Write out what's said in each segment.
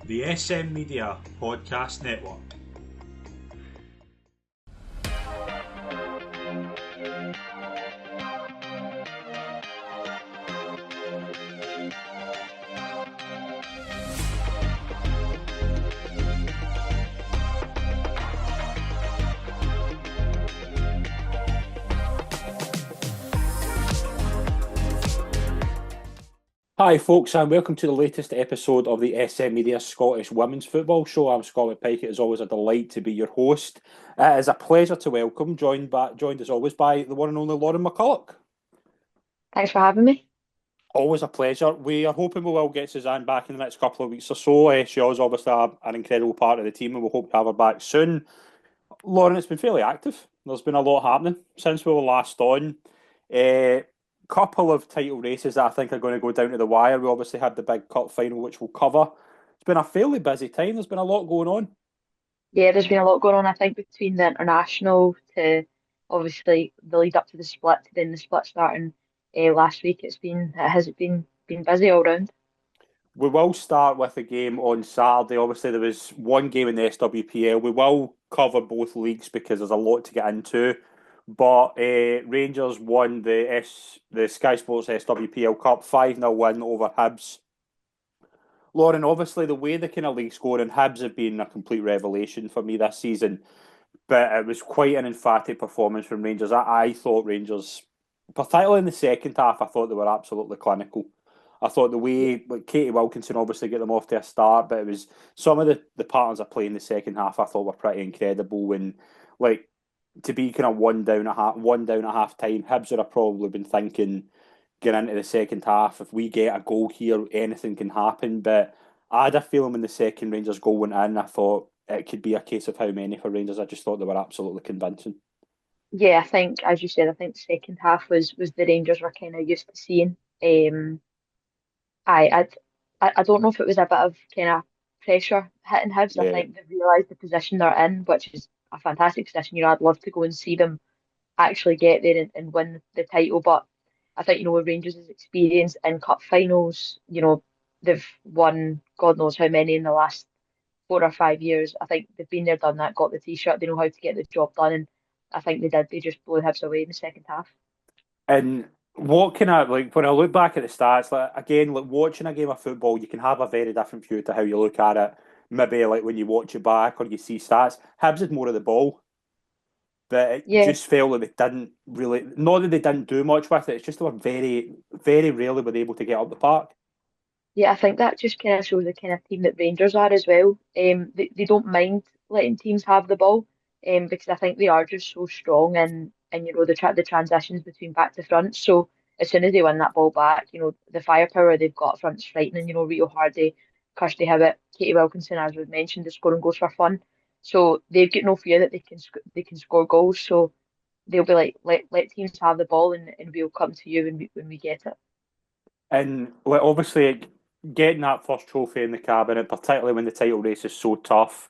the SM Media Podcast Network. Hi folks, and welcome to the latest episode of the SM Media Scottish Women's Football Show. I'm Scott McPike. It is always a delight to be your host. It is a pleasure to welcome, joined as always by the one and only Lauren McCulloch. Thanks for having me. Always a pleasure. We are hoping we will get Suzanne back in the next couple of weeks or so. She is obviously an incredible part of the team, and we hope to have her back soon. Lauren, it's been fairly active. There's been a lot happening since we were last on. Couple of title races that I think are going to go down to the wire. We obviously had the big cup final, which we'll cover. It's been a fairly busy time. There's been a lot going on. Yeah, there's been a lot going on, I think, between the international to obviously the lead up to the split to then the split starting last week. It has been busy all round. We will start with a game on Saturday. Obviously, there was one game in the SWPL. We will cover both leagues because there's a lot to get into. But Rangers won the Sky Sports SWPL Cup 5-0 win over Hibs. Lauren, obviously the way the kind of league's going, and Hibs have been a complete revelation for me this season. But it was quite an emphatic performance from Rangers. I thought Rangers, particularly in the second half, I thought they were absolutely clinical. I thought the way Katie Wilkinson obviously get them off to a start, but it was some of the patterns of play in the second half I thought were pretty incredible. And like, to be kind of one down at half time, Hibs would have probably been thinking getting into the second half, if we get a goal here, anything can happen. But I had a feeling when the second Rangers goal went in, I thought it could be a case of how many for Rangers. I just thought they were absolutely convincing. Yeah, I think, as you said, I think the second half was the Rangers were kind of used to seeing. I I don't know if it was a bit of kind of pressure hitting Hibs. I Yeah. think they realised the position they're in, which is a fantastic position. I'd love to go and see them actually get there and win the title. But I think, with Rangers' experience in cup finals, they've won God knows how many in the last 4 or 5 years. I think they've been there, done that, got the t-shirt. They know how to get the job done. And I think they did. They just blew Hibs away in the second half. And what can I like when I look back at the stats, like again, like watching a game of football, you can have a very different view to how you look at it. Maybe like when you watch it back or you see stats, Hibs had more of the ball, but it Yeah, just felt like they didn't really. Not that they didn't do much with it. It's just they were very, very rarely were able to get up the park. yeah, I think that just kind of shows the kind of team that Rangers are as well. They don't mind letting teams have the ball, because I think they are just so strong and the transitions between back to front. So as soon as they win that ball back, the firepower they've got up front's frightening. Rio Hardy, Kirsty Hibbett, Katie Wilkinson, as we've mentioned, the scoring goals for fun. So they've got no fear that they can score goals. So they'll be like, let teams have the ball and we'll come to you when we get it. And like obviously getting that first trophy in the cabinet, particularly when the title race is so tough,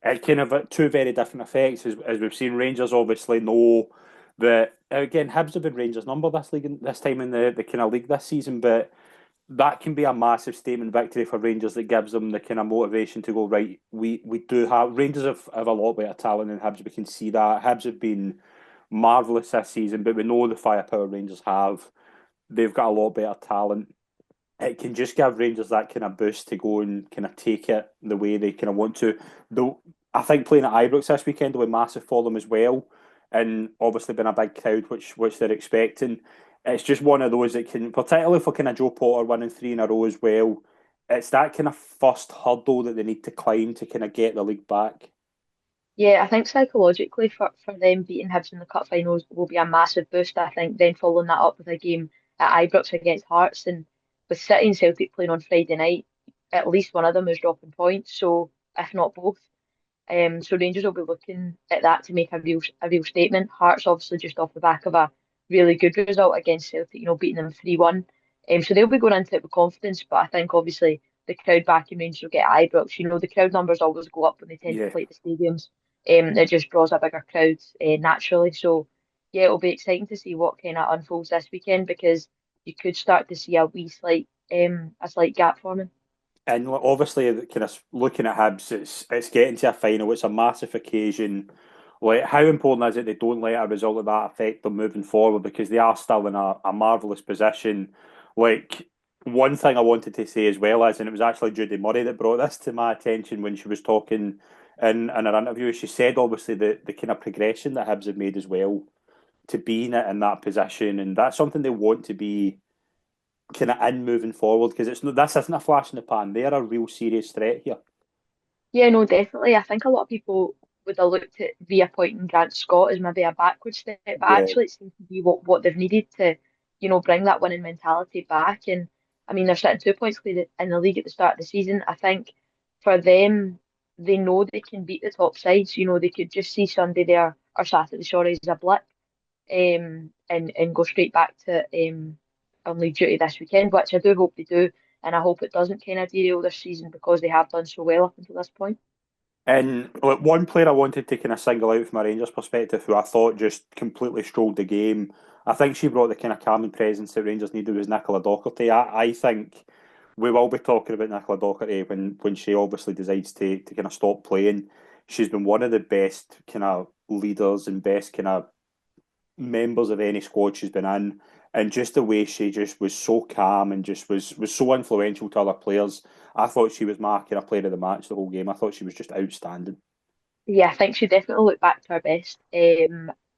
it kind of had two very different effects. As we've seen, Rangers obviously know that again Hibs have been Rangers' number this time in the kind of league this season, but that can be a massive statement victory for Rangers that gives them the kind of motivation to go right. We do have Rangers have a lot better talent than Hibs. We can see that Hibs have been marvellous this season, but we know the firepower Rangers have. They've got a lot better talent. It can just give Rangers that kind of boost to go and kind of take it the way they kind of want to. Though I think playing at Ibrox this weekend will be massive for them as well, and obviously been a big crowd which they're expecting. It's just one of those that can, particularly for kind of Joe Potter winning three in a row as well. It's that kind of first hurdle that they need to climb to kind of get the league back. Yeah, I think psychologically for them beating Hibs in the cup finals will be a massive boost. I think then following that up with a game at Ibrox against Hearts and with City and Celtic playing on Friday night, at least one of them is dropping points, so if not both. So Rangers will be looking at that to make a real statement. Hearts obviously just off the back of a really good result against Celtic, beating them 3-1. So they'll be going into it with confidence, but I think obviously the crowd back in Rangers will get Ibrox. The crowd numbers always go up when they tend to Yeah. play at the stadiums. It just draws a bigger crowd naturally. So yeah, it'll be exciting to see what kind of unfolds this weekend because you could start to see a slight gap forming. And obviously, kind of looking at Hibs, it's getting to a final. It's a massive occasion. Like, how important is it they don't let a result of that affect them moving forward because they are still in a marvellous position. Like, one thing I wanted to say as well is, and it was actually Judy Murray that brought this to my attention when she was talking in her interview. She said, obviously, the kind of progression that Hibs have made as well to being in that position, and that's something they want to be kind of in moving forward because it's no, this isn't a flash in the pan. They're a real serious threat here. Yeah, no, definitely. I think a lot of people would have looked at reappointing Grant Scott as maybe a backward step, but Yeah, actually it seems to be what they've needed to, bring that winning mentality back. And I mean, they're sitting 2 points clear in the league at the start of the season. I think for them, they know they can beat the top sides. They could just see Sunday there or Saturday, sorry, as a blip, and go straight back to on league duty this weekend, which I do hope they do. And I hope it doesn't kind of derail their season because they have done so well up until this point. and like, one player I wanted to kind of single out from a Rangers perspective, who I thought just completely strolled the game. I think she brought the kind of calming presence that Rangers needed was Nicola Docherty. I think we will be talking about Nicola Docherty when she obviously decides to kind of stop playing. She's been one of the best kind of leaders and best kind of members of any squad she's been in, and just the way she just was so calm and just was so influential to other players. I thought she was my kind of player of the match the whole game. I thought she was just outstanding. Yeah, I think she definitely looked back to her best.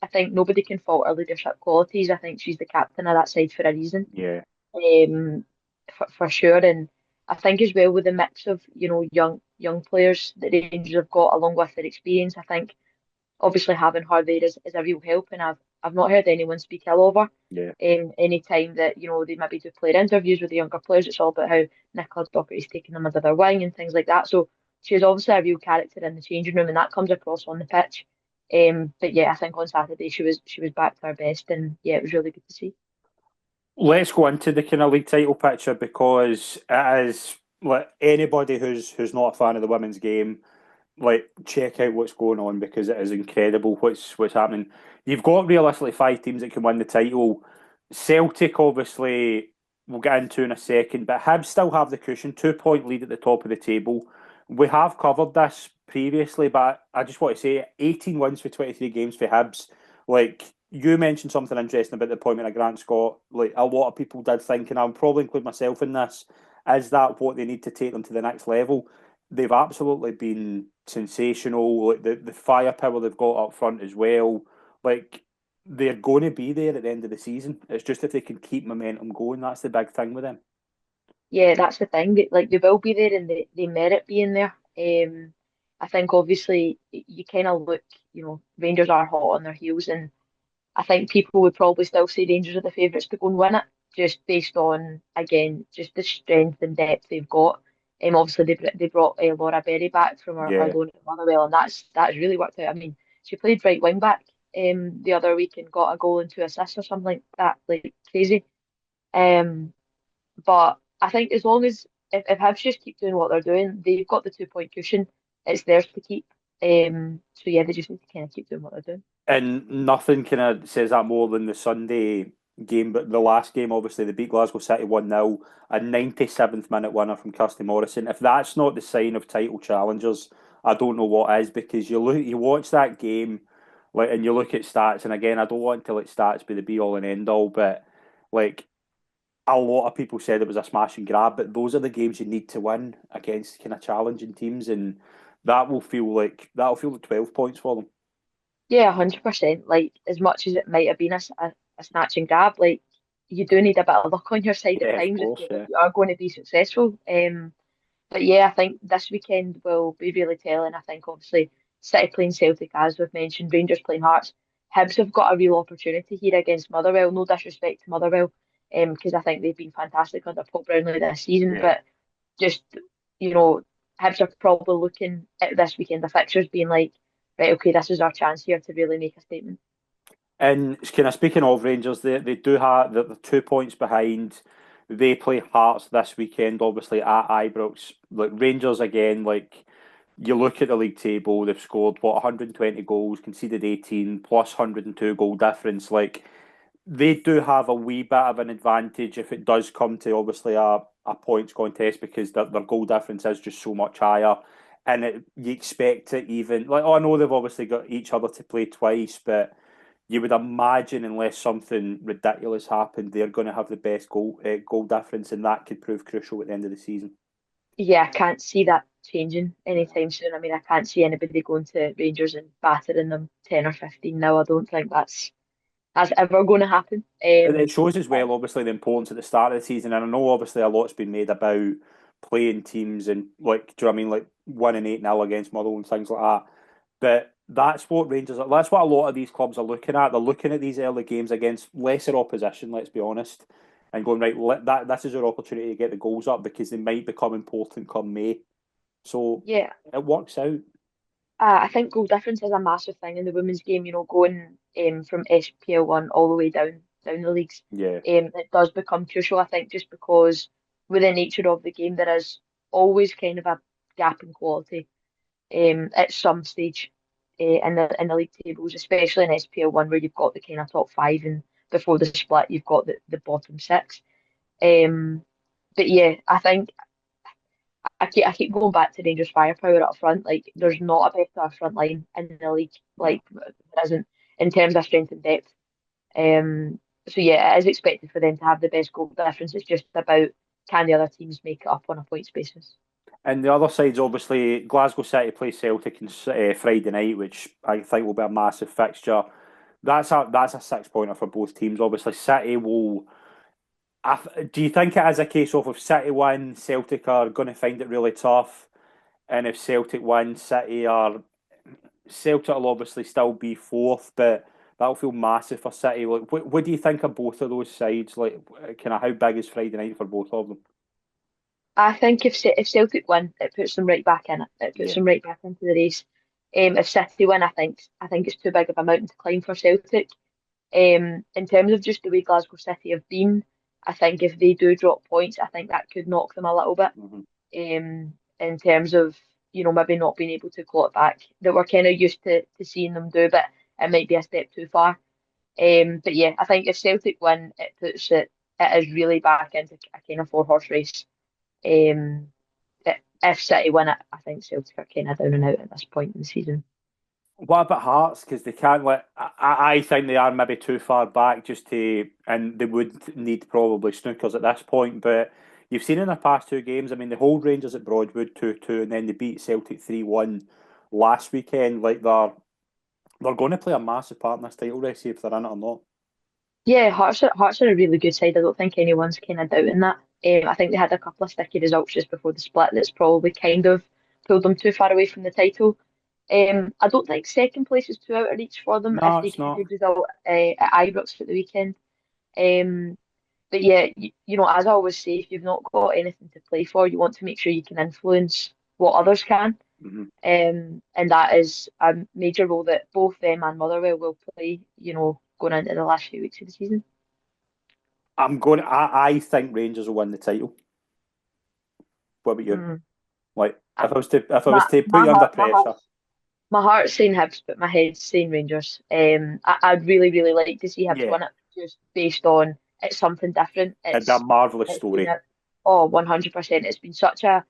I think nobody can fault her leadership qualities. I think she's the captain of that side for a reason. Yeah, For sure. And I think as well with the mix of, young players that Rangers have got along with their experience, I think obviously having her there is a real help. And I've not heard anyone speak ill of her. yeah. Any time that, they maybe do player interviews with the younger players, it's all about how Nicola Docherty's taking them under their wing and things like that. So she's obviously a real character in the changing room and that comes across on the pitch. But yeah, I think on Saturday she was back to her best and yeah, it was really good to see. Let's go into the kind of league title picture because it is like anybody who's not a fan of the women's game, like check out what's going on because it is incredible what's happening. You've got realistically five teams that can win the title. Celtic obviously we'll get into in a second, but Hibs still have the cushion, 2 point lead at the top of the table. We have covered this previously, but I just want to say 18 wins for 23 games for Hibs. Like you mentioned something interesting about the appointment of Grant Scott. Like a lot of people did think, and I'll probably include myself in this, is that what they need to take them to the next level? They've absolutely been sensational. Like the firepower they've got up front as well. Like they're going to be there at the end of the season. It's just if they can keep momentum going, that's the big thing with them. Yeah, that's the thing. Like they will be there and they merit being there. I think obviously you kind of look, Rangers are hot on their heels, and I think people would probably still say Rangers are the favourites to go and win it, just based on again just the strength and depth they've got. Obviously they brought Laura Berry back from her Yeah. loan at Motherwell, and that's really worked out. I mean, she played right wing back the other week and got a goal and two assists or something like that, like crazy. Um, but I think as long as if Hibs just keep doing what they're doing, they've got the 2 point cushion. It's theirs to keep. So yeah, they just need to kind of keep doing what they're doing. And nothing kind of says that more than the Sunday game, but the last game, obviously, they beat Glasgow City 1-0, a 97th minute winner from Kirsty Morrison. If that's not the sign of title challengers, I don't know what is, because you watch that game, like, and you look at stats, and again, I don't want to let stats be the be all and end all, but like a lot of people said it was a smash and grab, but those are the games you need to win against kind of challenging teams, and that'll feel like 12 points for them. Yeah, 100%. Like as much as it might have been a snatch and grab, like you do need a bit of luck on your side at Yeah, of times course, if yeah. you are going to be successful. But yeah, I think this weekend will be really telling. I think obviously City playing Celtic, as we've mentioned, Rangers playing Hearts. Hibs have got a real opportunity here against Motherwell. No disrespect to Motherwell, because I think they've been fantastic under Paul Brownlee this season. Yeah. But just, you know, Hibs are probably looking at this weekend, the fixtures being like, right, okay, this is our chance here to really make a statement. And kind of speaking of Rangers, they do have the 2 points behind. They play Hearts this weekend, obviously at Ibrox. Like Rangers again, like you look at the league table, they've scored what 120 goals, conceded 18, plus 102 goal difference. Like they do have a wee bit of an advantage if it does come to obviously a points contest because their goal difference is just so much higher. And you expect it even, like, I know they've obviously got each other to play twice, but you would imagine unless something ridiculous happened, they're going to have the best goal difference, and that could prove crucial at the end of the season. Yeah, I can't see that changing anytime soon. I mean, I can't see anybody going to Rangers and battering them 10 or 15 now. I don't think that's ever going to happen. It shows as well, obviously, the importance at the start of the season, and I know obviously a lot's been made about playing teams and like, do you know what I mean, like winning 8-0 against Motherwell and things like that. But that's what Rangers are. That's what a lot of these clubs are looking at. They're looking at these early games against lesser opposition. Let's be honest, and going right. This is our opportunity to get the goals up because they might become important come May. So Yeah, it works out. I think goal difference is a massive thing in the women's game. You know, going from SPL 1 all the way down the leagues, Yeah. it does become crucial. I think just because with the nature of the game, there is always kind of a gap in quality at some stage in the league tables, especially in SPL 1 where you've got the kind of top five, and before the split you've got the bottom six. Um, but yeah, I think I keep going back to Rangers firepower up front. Like, there's not a better front line in the league. No. Like, there isn't in terms of strength and depth. So yeah, it is expected for them to have the best goal difference. It's just about, can the other teams make it up on a points basis? And the other side's obviously Glasgow City play Celtic on Friday night, which I think will be a massive fixture. That's a 6-pointer for both teams. Obviously, City will. Do you think it is a case of if City win, Celtic are going to find it really tough, and if Celtic win, Celtic will obviously still be fourth, but that'll feel massive for City. Like, what do you think of both of those sides? Like, kind of how big is Friday night for both of them? I think if Celtic win, it puts them right back in it. It puts Yeah. them right back into the race. If City win, I think it's too big of a mountain to climb for Celtic. In terms of just the way Glasgow City have been, I think if they do drop points, I think that could knock them a little bit. Mhm. In terms of, maybe not being able to claw it back that we're kind of used to seeing them do, but it might be a step too far. But yeah, I think if Celtic win, it is really back into a kind of four-horse race. Um, if City win it, I think Celtic are kind of down and out at this point in the season. What about Hearts? Because they can't let. I think they are maybe too far back just to, and they would need probably snookers at this point. But you've seen in their past two games. I mean, they hold Rangers at Broadwood 2-2, and then they beat Celtic 3-1 last weekend. Like they're going to play a massive part in this title race, if they're in it or not. Yeah, Hearts are a really good side. I don't think anyone's kind of doubting that. I think they had a couple of sticky results just before the split that's probably kind of pulled them too far away from the title. I don't think second place is too out of reach for them if No, they it's get a not. good result at Ibrox at the weekend. Um, but yeah, as I always say, if you've not got anything to play for, you want to make sure you can influence what others can. Mm-hmm. And that is a major role that both them and Motherwell will play, going into the last few weeks of the season. I'm going. I think Rangers will win the title. What about you? Mm. Like, Uh, if I was to put my you under heart, pressure, my heart's saying Hibs, but my head's saying Rangers. I'd really, really like to see Hibs yeah, win it, just based on it's something different. it'd be a marvelous It's been story. 100%. It's been such a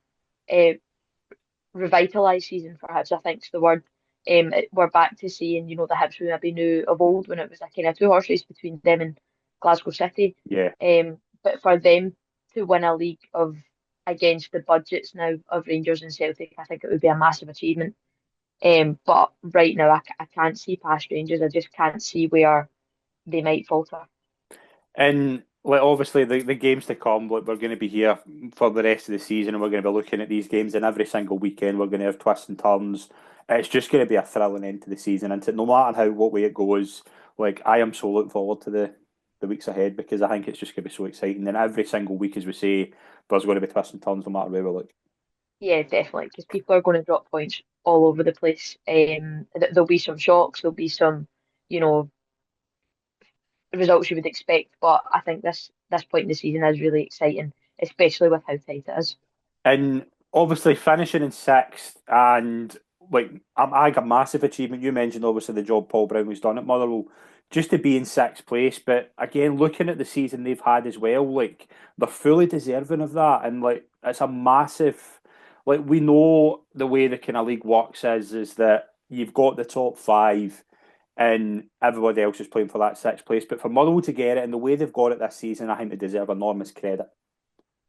revitalised season for Hibs, I think's the word. We're back to seeing, the Hibs we maybe knew of old when it was a kind of two-horse race between them and Glasgow City. Yeah. But for them to win a league of against the budgets now of Rangers and Celtic, I think it would be a massive achievement. But right now, I can't see past Rangers. I just can't see where they might falter. And like obviously the games to come, like we're going to be here for the rest of the season, and we're going to be looking at these games, and every single weekend we're going to have twists and turns. It's just going to be a thrilling end to the season, and no matter what way it goes, like I am so looking forward to the weeks ahead because I think it's just going to be so exciting. And every single week, as we say, there's going to be twists and turns no matter where we look. Yeah, definitely, because people are going to drop points all over the place. There'll be some shocks. There'll be some, you know, results you would expect. But I think this point in the season is really exciting, especially with how tight it is. And obviously finishing in sixth and like I got a massive achievement. You mentioned obviously the job Paul Brown was done at Motherwell. just to be in sixth place. But again, looking at the season they've had as well, like they're fully deserving of that, and like it's a massive. Like we know the way the kind of league works is that you've got the top five, and everybody else is playing for that sixth place. But for Motherwell to get it, and the way they've got it this season, I think they deserve enormous credit.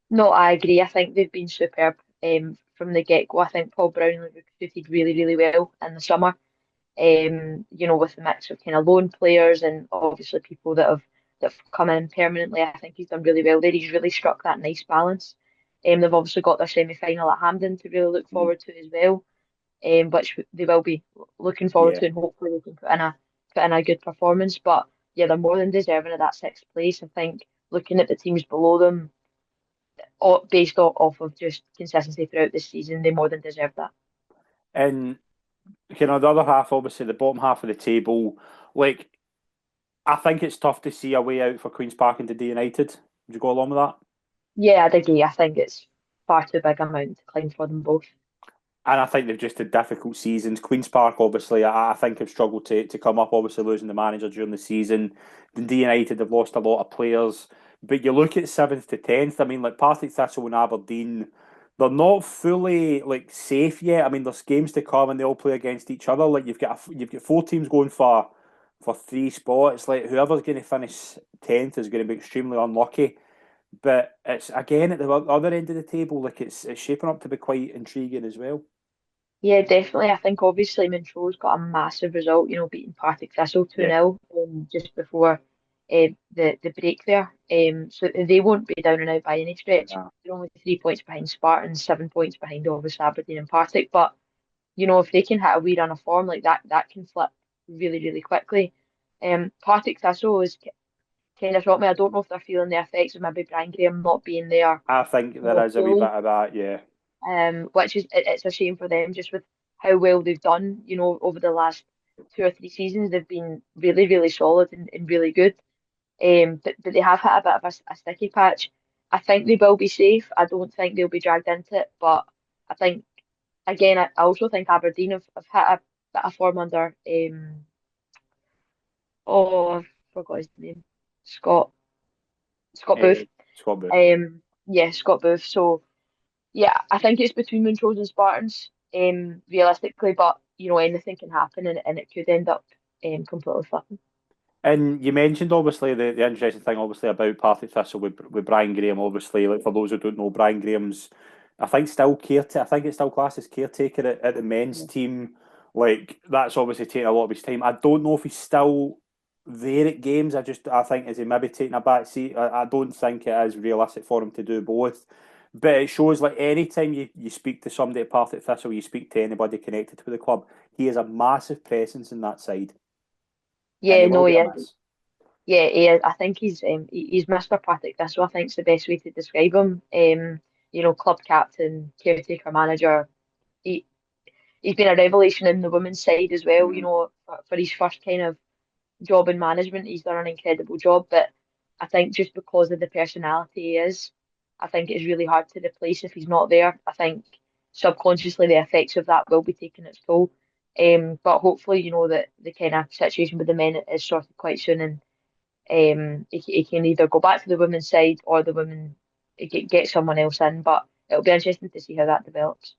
No, I agree. I think they've been superb from the get-go. I think Paul Brownlee recruited really, really well in the summer. With the mix of kind of loan players and obviously people that have come in permanently. I think he's done really well there. He's really struck that nice balance. They've obviously got their semi-final at Hampden to really look Mm. forward to as well, which they will be looking forward Yeah. to, and hopefully they can put in a good performance. But yeah, they're more than deserving of that sixth place. I think looking at the teams below them, based off of just consistency throughout the season, they more than deserve that. And the other half, obviously the bottom half of the table, like I think it's tough to see a way out for Queen's Park and Dundee United. Would you go along with that? Yeah, I'd agree. I think it's far too big a mountain to climb for them both. And I think they've just had difficult seasons. Queen's Park, obviously, I think have struggled to come up, obviously losing the manager during the season. Dundee United have lost a lot of players. But you look at 7th to 10th, I mean, like Partick Thistle and Aberdeen, they're not fully like safe yet. I mean, there's games to come and they all play against each other. Like you've got four teams going for three spots. Like whoever's going to finish 10th is going to be extremely unlucky. But it's again at the other end of the table, like it's shaping up to be quite intriguing as well. Yeah, definitely. I think obviously Montrose got a massive result, beating Partick Thistle Yeah. 2-0 just before the break there. So they won't be down and out by any stretch. Yeah. They're only 3 points behind Spartan, 7 points behind obviously Aberdeen and Partick. But if they can hit a wee run of form like that, that can flip really, really quickly. Partick Thistle is kind of shocked me. I don't know if they're feeling the effects of maybe Brian Graham not being there I think there is a wee bit fully, of that, yeah. which is it's a shame for them just with how well they've done. Over the last 2 or 3 seasons, they've been really, really solid and really good. But they have hit a bit of a sticky patch. I think they will be safe. I don't think they'll be dragged into it, but I think again, I also think Aberdeen have hit a bit of form under I forgot his name, Scott Scott Booth. Scott Booth. Yeah, Scott Booth. So yeah, I think it's between Montrose and Spartans, realistically, but anything can happen and it could end up completely flipping. And you mentioned obviously the interesting thing obviously about Partick Thistle with Brian Graham, obviously, like for those who don't know, Brian Graham's I think still caretaker. I think it's still classed as caretaker at the men's Yeah. team. Like that's obviously taking a lot of his time. I don't know if he's still there at games. I think is he maybe taking a back seat. I don't think it is realistic for him to do both. But it shows like anytime you speak to somebody at Partick Thistle, you speak to anybody connected with the club, he has a massive presence in that side. And he Yeah, will no, be a yeah, miss. yeah, he is. I think he's Mr. Partick Thistle. I think's the best way to describe him. Club captain, caretaker manager. He he's been a revelation in the women's side as well. Mm. For his first kind of job in management, he's done an incredible job. But I think just because of the personality he is, I think it's really hard to replace if he's not there. I think subconsciously the effects of that will be taking its toll. But hopefully, that the kind of situation with the men is sorted quite soon, and he can either go back to the women's side or the women get someone else in. But it'll be interesting to see how that develops.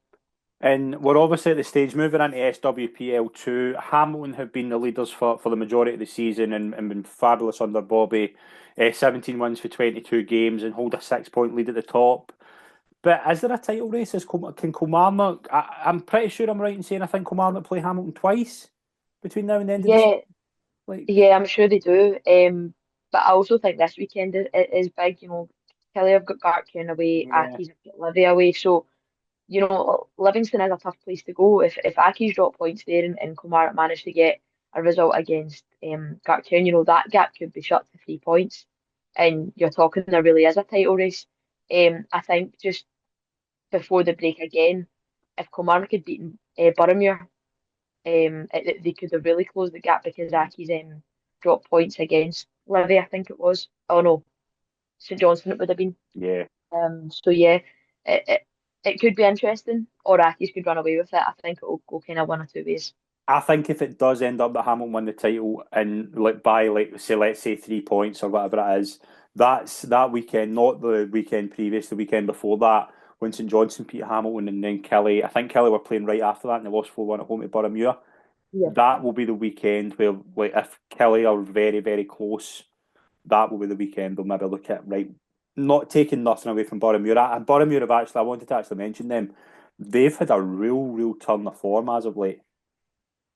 And we're obviously at the stage moving into SWPL 2. Hamilton have been the leaders for the majority of the season and been fabulous under Bobby. 17 wins for 22 games and hold a 6 point lead at the top. But is there a title race? Can Kilmarnock? I'm pretty sure I'm right in saying I think Kilmarnock play Hamilton twice between now and the end of the season. Yeah, Like, yeah, I'm sure they do. But I also think this weekend is big. Kelly have got Gartcairn away, yeah, Aki's have got Livy away. So, Livingston is a tough place to go. If Aki's drop points there and Kilmarnock manage to get a result against Gartcairn, that gap could be shut to 3 points. And you're talking there really is a title race. I think just before the break again, if Kilmarnock had beaten Boroughmuir, they could have really closed the gap because Aki's dropped points against Livy, I think it was. Oh no, St Johnstone it would have been. yeah. So yeah, it, it it could be interesting, or Aki's could run away with it. I think it'll go kind of one or two ways. I think if it does end up that Hamilton win the title and like by like say let's say 3 points or whatever it is, that's that weekend, not the weekend previous, the weekend before that, when St Johnstone beat Hamilton and then Kelly. I think Kelly were playing right after that and they lost 4-1 at home to Boroughmuir. Yeah. That will be the weekend where like if Kelly are very, very close, that will be the weekend they'll maybe look at right. Not taking nothing away from Boroughmuir. And Boroughmuir have actually I wanted to actually mention them. They've had a real, real turn of form as of late.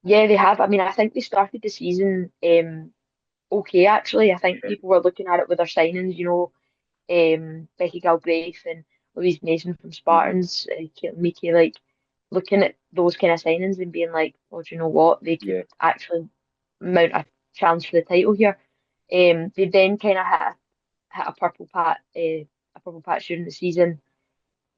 Yeah, they have. I mean, I think they started the season okay actually. I think people were looking at it with their signings, Becky Galbraith and Louise Mason from Mm-hmm. Spartans, Miki, like looking at those kind of signings and being like, well, do you know what? They could Yeah. actually mount a challenge for the title here. They then kind of hit a purple patch during the season.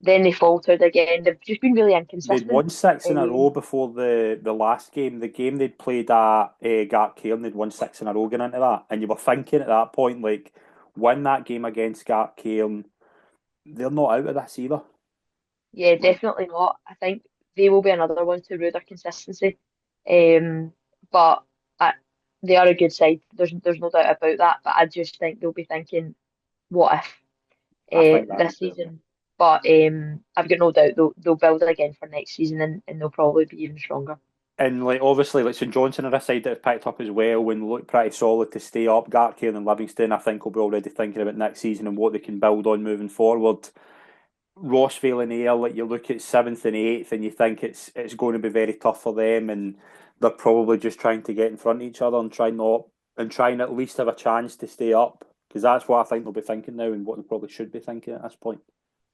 Then they faltered again. They've just been really They'd inconsistent. won six in a row Um, before the last game. The game they'd played at Gartcairn, they'd won six in a row going into that. And you were thinking at that point, like, win that game against Gartcairn, they're not out of this either. yeah, Like, definitely not. I think they will be another one to rue their consistency. But I, they are a good side. There's no doubt about that. But I just think they'll be thinking, what if I think that this season? But I've got no doubt they'll build it again for next season and they'll probably be even stronger. and like obviously like St Johnstone are a side that have picked up as well and look pretty solid to stay up. Gartcairn and Livingston, I think, will be already thinking about next season and what they can build on moving forward. Rossvale and Ayr, like you look at seventh and eighth, and you think it's going to be very tough for them, and they're probably just trying to get in front of each other and trying at least have a chance to stay up because that's what I think they'll be thinking now, and what they probably should be thinking at this point.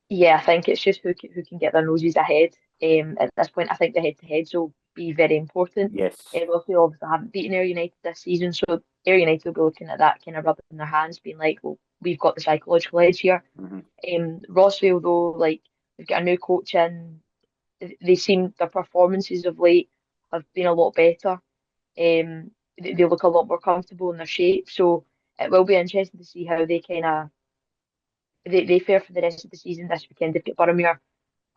Yeah, I think it's just who can get their noses ahead. At this point, I think the head-to-heads will be very important. Yes. Rossvale obviously haven't beaten Ayr United this season, so Ayr United will be looking at that kind of rubbing their hands, being like, well, we've got the psychological edge here. Hmm. Rossvale, though, like, they've got a new coach in. They seem their performances of late have been a lot better. They look a lot more comfortable in their shape, so it will be interesting to see how they kind of they fare for the rest of the season this weekend. They've got Boroughmuir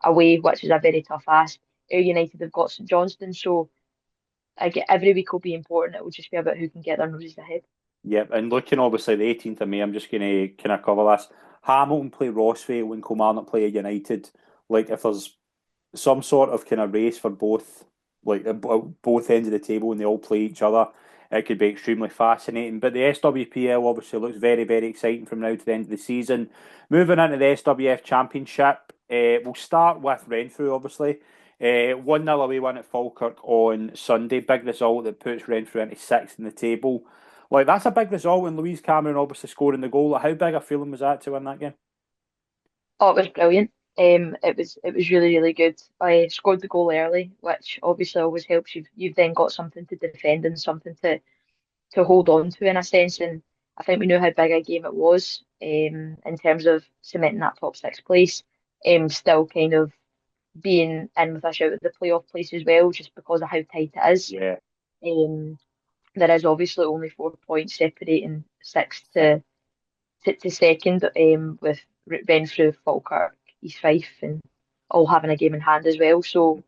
away, which is a very tough ask. Ayr United have got St Johnstone, so I get every week will be important. It will just be about who can get their noses ahead. Yep, and looking obviously the 18th of May, I'm just going to kind of cover this. Hamilton play Rossvale and Kilmarnock play United. Like if there's some sort of kind of race for both, like both ends of the table, and they all play each other. It could be extremely fascinating. But the SWPL obviously looks very, very exciting from now to the end of the season. Moving into the SWF Championship, we'll start with Renfrew, obviously. 1-0 away win at Falkirk on Sunday. Big result that puts Renfrew into sixth in the table. Like, that's a big result, and Louise Cameron obviously scoring the goal. Like, how big a feeling was that to win that game? Oh, it was brilliant. It was really really good. I scored the goal early, which obviously always helps. You've then got something to defend and something to hold on to in a sense. And I think we knew how big a game it was in terms of cementing that top six place. Still kind of being in with a shout at the playoff place as well, just because of how tight it is. Yeah. Um, there is obviously only 4 points separating sixth to second, with Renfrew, Falkirk, East Fife, and all having a game in hand as well. So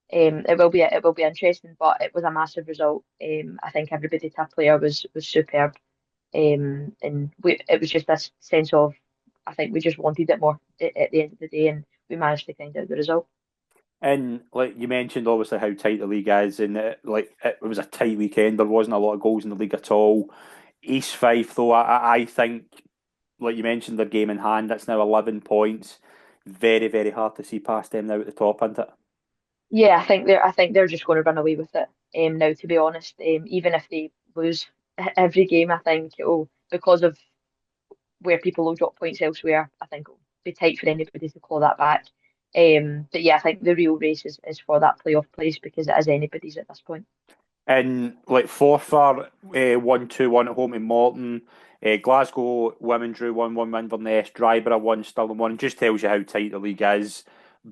it will be interesting, but it was a massive result. I think everybody to a player was superb. And it was just this sense of, I think we just wanted it more at the end of the day, and we managed to find out the result. And like you mentioned, obviously how tight the league is, and it was a tight weekend. There wasn't a lot of goals in the league at all. East Fife, though, I think, like you mentioned, their game in hand. That's now 11 points. Very, very hard to see past them now at the top, isn't it? Yeah, I think they're just going to run away with it. Now, to be honest, even if they lose every game, I think it'll, because of where people will drop points elsewhere, I think it'll be tight for anybody to claw that back. But yeah, I think the real race is for that playoff place because it is anybody's at this point. And like Forfar 1-2-1 at home in Morton. Glasgow women drew 1-1 with Inverness. Dryborough 1, Stirling 1. Just tells you how tight the league is.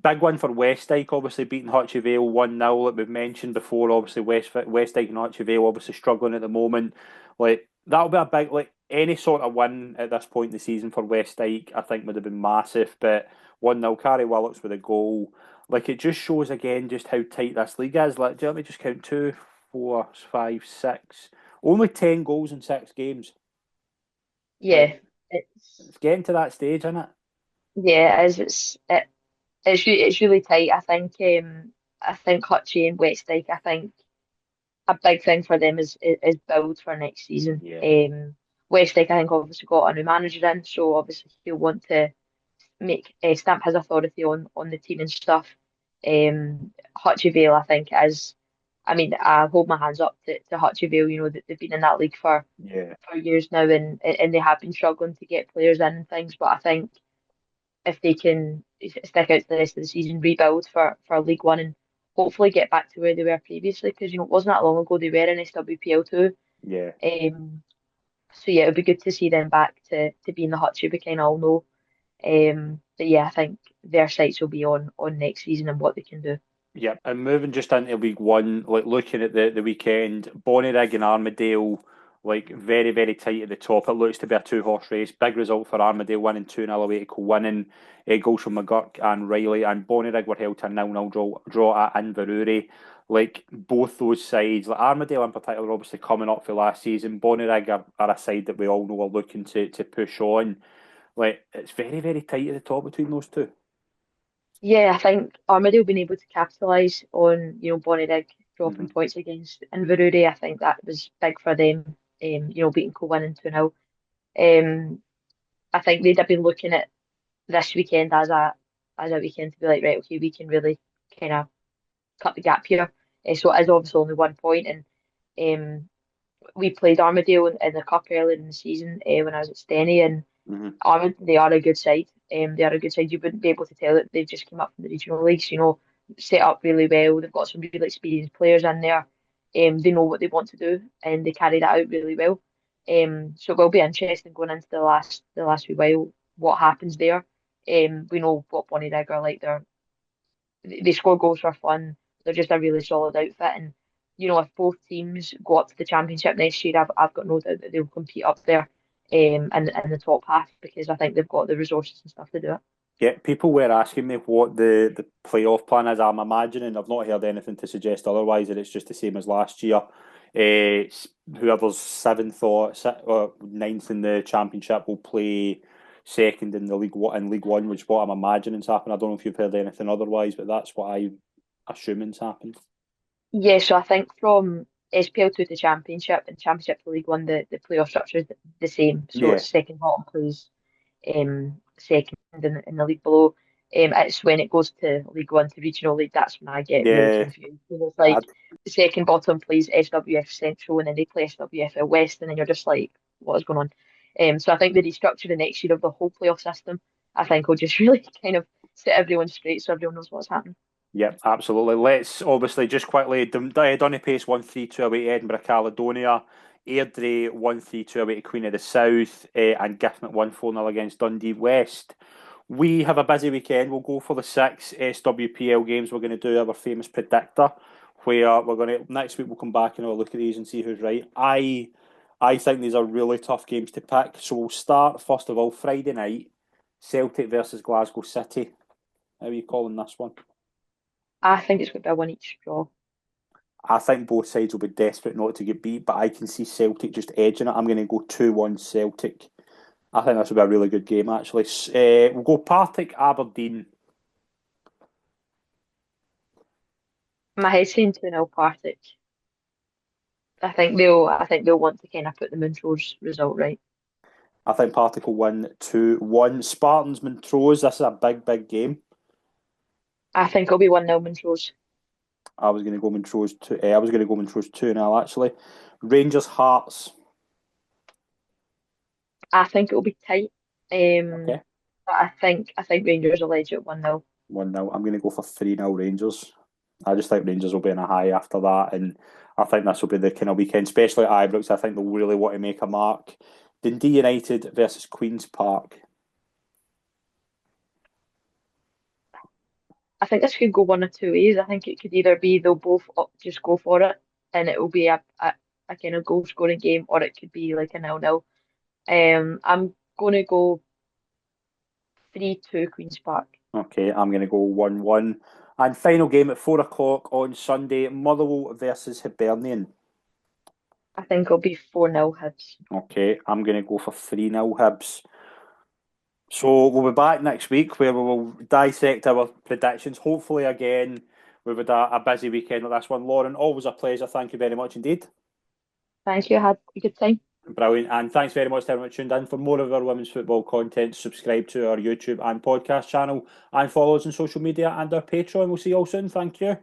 Big one for Westdyke, obviously beating Hutchie Vale 1-0, like we've mentioned before. Obviously, Westdyke and Hutchie Vale obviously struggling at the moment. Like, that'll be a big, like, any sort of win at this point in the season for Westdyke, I think would have been massive. But 1-0, Carrie Willox with a goal. Like it just shows again just how tight this league is. Like, do you let me just count 2, 4, 5, 6. Only 10 goals in 6 games. Yeah, Like it's it's getting to that stage, isn't it? yeah, it is. It's really tight. I think Hutchie and Westdyke. I think a big thing for them is build for next season. Yeah. Westdyke, I think, obviously got a new manager in, so obviously he'll want to make stamp his authority on the team and stuff. Hutchie I think, is. I mean, I hold my hands up to Hutchie. You know, that they've been in that league Yeah. for years now, and they have been struggling to get players in and things. But I think if they can stick out to the rest of the season, rebuild for League One, and hopefully get back to where they were previously, because it wasn't that long ago they were in SWPL too. Yeah. So yeah, it'd be good to see them back to being the Hutchie we kind of all know. But yeah, I think their sights will be on next season and what they can do. Yep, and moving just into League One, like looking at the weekend, Bonnyrigg and Armadale, like very, very tight at the top. It looks to be a two-horse race. Big result for Armadale, winning 2-0 away to Kilwinning. Goals from McGurk and Riley, and Bonnyrigg were held to a 0-0 draw at Inverurie. Like both those sides, like Armadale in particular, obviously coming up for last season. Bonnyrigg are a side that we all know are looking to push on. Like it's very, very tight at the top between those two. Yeah, I think Armadale been able to capitalise on, Bonnyrigg Hmm. dropping points against Inverurie. I think that was big for them, beating Kilwinning 2-0. I think they'd have been looking at this weekend as a weekend to be like, right, okay, we can really kind of cut the gap here. So it is obviously only 1 point, and um, we played Armadale in the cup earlier in the season when I was at Steny, and Hmm. They are a good side. They are a good side. You wouldn't be able to tell that they've just come up from the regional leagues. Set up really well. They've got some really experienced players in there. They know what they want to do, and they carry that out really well. So it will be interesting going into the last wee while what happens there. We know what Bonnyrigg are like. They score goals for fun. They're just a really solid outfit, and if both teams go up to the championship next year, I've got no doubt that they'll compete up there, in the top half because I think they've got the resources and stuff to do it. Yeah, people were asking me what the playoff plan is. I'm imagining, I've not heard anything to suggest otherwise, that it's just the same as last year. Whoever's seventh or ninth in the championship will play second in the League One, which is what I'm imagining is happening. I don't know if you've heard anything otherwise, but that's what I'm assuming's happened. Yeah, so I think from SPL2 to Championship and Championship to League One, the playoff structure is the same. So Yeah, it's second bottom plays second in the league below. It's when it goes to League One to Regional League that's when I get really yeah. confused. So it's like the second bottom plays SWF Central and then they play SWF West and then you're just like, what is going on? So I think the restructuring next year of the whole playoff system, I think will just really kind of set everyone straight so everyone knows what's happening. Yeah, absolutely. Let's obviously just quickly Donny Pace 1-3-2 away to Edinburgh Caledonia. Airdrie 1-3-2 away to Queen of the South, and Gifford 1-4-0 against Dundee West. We have a busy weekend. We'll go for the 6 SWPL games. We're going to do our famous predictor, where we're going to next week we'll come back and we'll look at these and see who's right. I think these are really tough games to pick. So we'll start first of all Friday night, Celtic versus Glasgow City. How are you calling this one? I think it's going to be a one each draw. I think both sides will be desperate not to get beat, but I can see Celtic just edging it. I'm going to go 2-1 Celtic. I think this will be a really good game, actually. We'll go Partick Aberdeen. My head's saying 2-0 Partick. I think they'll want to kind of put the Montrose result right. I think Partick will win 2-1. Spartans Montrose. This is a big, big game. I think it'll be 1-0 Montrose. I was going to go Montrose 2. I was going to go Montrose 2-0 actually. Rangers Hearts. I think it'll be tight. Okay. But I think Rangers will edge it 1-0. 1-0. I'm going to go for 3-0 Rangers. I just think Rangers will be in a high after that, and I think this will be the kind of weekend, especially at Ibrox. I think they'll really want to make a mark. Dundee United versus Queen's Park. I think this could go one of two ways. I think it could either be they'll both just go for it and it will be a kind of goal scoring game, or it could be like a 0-0. I'm going to go 3-2 Queen's Park. Okay, I'm going to go 1-1. And final game at 4 o'clock on Sunday, Motherwell versus Hibernian. I think it'll be 4-0 Hibs. Okay, I'm going to go for 3-0 Hibs. So we'll be back next week where we will dissect our predictions. Hopefully, again, we've had a busy weekend like this one. Lauren, always a pleasure. Thank you very much indeed. Thank you. I had a good time. Brilliant. And thanks very much to everyone who tuned in. For more of our women's football content, subscribe to our YouTube and podcast channel and follow us on social media and our Patreon. We'll see you all soon. Thank you.